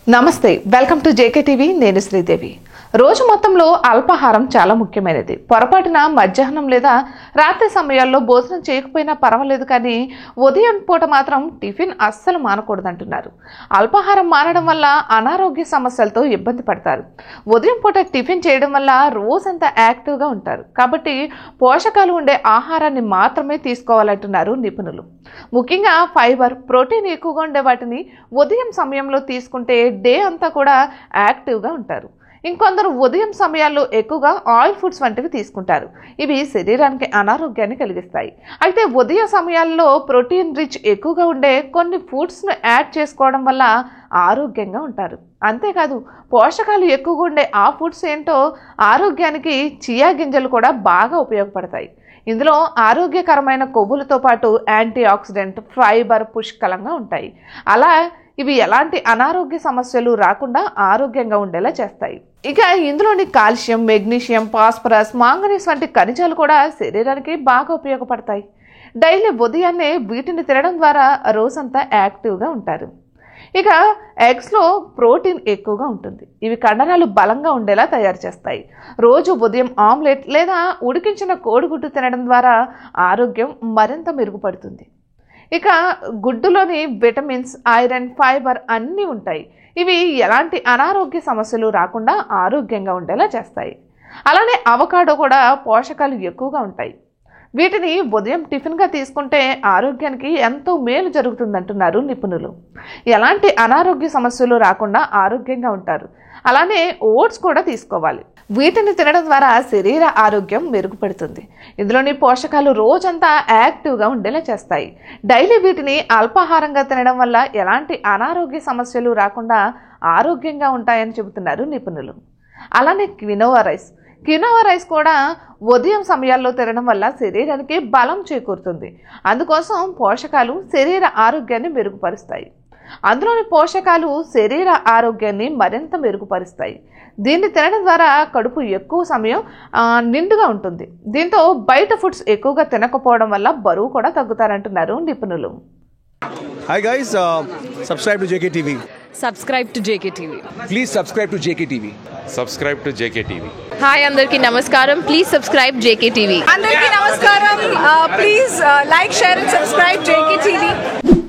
నమస్తే welcome to JK TV నేను శ్రీదేవి రోజు మొత్తంలో అల్పాహారం చాలా ముఖ్యమైనది పొరపాటున మధ్యాహ్నం లేదా రాత్రి సమయాల్లో భోజనం చేయకపోయినా పర్వాలేదు కానీ ఉదయం పూట మాత్రం టిఫిన్ అస్సలు మానకూడదంటున్నారు అల్పాహారం మానడం వల్ల అనారోగ్య సమస్యలతో ఇబ్బంది పడతారు ఉదయం పూట టిఫిన్ చేయడం వల్ల రోజంతా యాక్టివ్గా ఉంటారు కాబట్టి పోషకాలు ఉండే ఆహారాన్ని మాత్రమే తీసుకోవాలంటున్నారు నిపుణులు ముఖ్యంగా ఫైబర్ ప్రోటీన్ ఎక్కువగా ఉండే వాటిని ఉదయం సమయంలో తీసుకుంటే డే అంతా కూడా యాక్టివ్గా ఉంటారు ఇంకొందరు ఉదయం సమయాల్లో ఎక్కువగా ఆయిల్ ఫుడ్స్ వంటివి తీసుకుంటారు ఇవి శరీరానికి అనారోగ్యాన్ని కలిగిస్తాయి అయితే ఉదయ సమయాల్లో ప్రోటీన్ రిచ్ ఎక్కువగా ఉండే కొన్ని ఫుడ్స్ను యాడ్ చేసుకోవడం వల్ల ఆరోగ్యంగా ఉంటారు అంతేకాదు పోషకాలు ఎక్కువగా ఉండే ఆ ఫుడ్స్ ఏంటో ఆరోగ్యానికి చియా గింజలు కూడా బాగా ఉపయోగపడతాయి ఇందులో ఆరోగ్యకరమైన కొవ్వులతో పాటు యాంటీ ఆక్సిడెంట్ ఫైబర్ పుష్కలంగా ఉంటాయి అలా ఇవి ఎలాంటి అనారోగ్య సమస్యలు రాకుండా ఆరోగ్యంగా ఉండేలా చేస్తాయి ఇక ఇందులోని కాల్షియం మెగ్నీషియం ఫాస్ఫరస్ మాంగనీస్ వంటి ఖనిజాలు కూడా శరీరానికి బాగా ఉపయోగపడతాయి డైలీ ఉదయాన్నే వీటిని తినడం ద్వారా రోజంతా యాక్టివ్గా ఉంటారు ఇక ఎగ్స్లో ప్రోటీన్ ఎక్కువగా ఉంటుంది ఇవి కండరాలు బలంగా ఉండేలా తయారు చేస్తాయి రోజు ఉదయం ఆమ్లెట్ లేదా ఉడికించిన కోడిగుడ్డు తినడం ద్వారా ఆరోగ్యం మరింత మెరుగుపడుతుంది ఇక గుడ్డులోని విటమిన్స్ ఐరన్ ఫైబర్ అన్నీ ఉంటాయి ఇవి ఎలాంటి అనారోగ్య సమస్యలు రాకుండా ఆరోగ్యంగా ఉండేలా చేస్తాయి అలానే అవకాడో కూడా పోషకాలు ఎక్కువగా ఉంటాయి వీటిని ఉదయం టిఫిన్గా తీసుకుంటే ఆరోగ్యానికి ఎంతో మేలు జరుగుతుందంటున్నారు నిపుణులు ఎలాంటి అనారోగ్య సమస్యలు రాకుండా ఆరోగ్యంగా ఉంటారు అలానే ఓట్స్ కూడా తీసుకోవాలి వీటిని తినడం ద్వారా శరీర ఆరోగ్యం మెరుగుపడుతుంది ఇందులోని పోషకాలు రోజంతా యాక్టివ్గా ఉండేలా చేస్తాయి డైలీ వీటిని అల్పాహారంగా తినడం వల్ల ఎలాంటి అనారోగ్య సమస్యలు రాకుండా ఆరోగ్యంగా ఉంటాయని చెబుతున్నారు నిపుణులు అలానే క్వినోవా రైస్ కూడా ఉదయం సమయాల్లో తినడం వల్ల శరీరానికి బలం చేకూరుతుంది అందుకోసం పోషకాలు శరీర ఆరోగ్యాన్ని మెరుగుపరుస్తాయి అందులోని పోషకాలు శరీర ఆరోగ్యాన్ని మరింత మెరుగుపరుస్తాయి దీన్ని తినడం ద్వారా కడుపు ఎక్కువ సమయం నిండుగా ఉంటుంది దీంతో బయట ఫుడ్స్ ఎక్కువగా తినకపోవడం వల్ల బరువు కూడా తగ్గుతారంటున్నారు నిపుణులు Hi guys, subscribe to JKTV. Subscribe to JKTV. Please subscribe to JKTV. Subscribe to JKTV. Hi andarki namaskaram. Please subscribe JKTV. Andarki namaskaram. Please like, share and subscribe JKTV.